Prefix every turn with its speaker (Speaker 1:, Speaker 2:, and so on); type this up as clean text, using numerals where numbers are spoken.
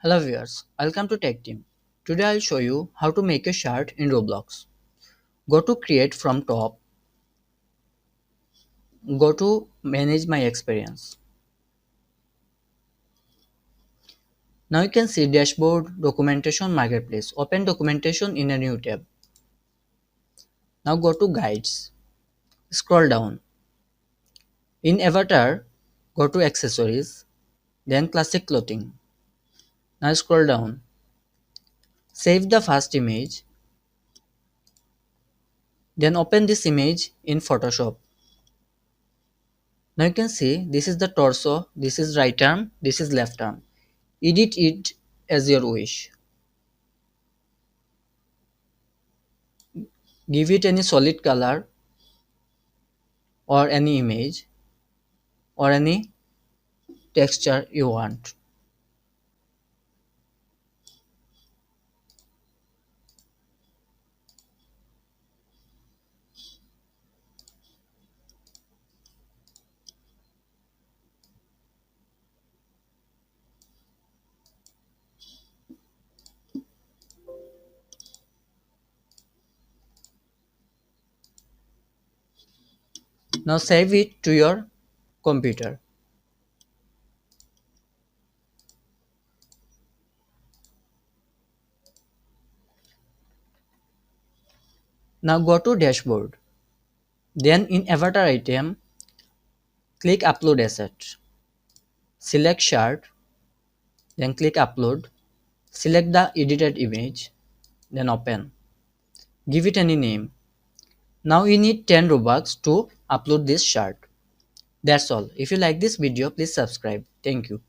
Speaker 1: Hello viewers, welcome to Tech Team. Today I'll show you how to make a shirt in Roblox. Go to create from top, go to manage my experience. Now you can see dashboard, documentation, marketplace. Open documentation in a new tab. Now go to guides. Scroll down. In avatar, go to accessories, then classic clothing. Now scroll down. Save the first image, then open this image in Photoshop. Now you can see this is the torso, this is right arm, this is left arm. Edit it as your wish. Give it any solid color or any image or any texture you want. Now save it to your computer. Now go to dashboard. Then in avatar item, click upload asset. Select shirt, then click upload. Select the edited image, then open. Give it any name. Now you need 10 Robux to upload this shirt. That's all. If you like this video, please subscribe. Thank you.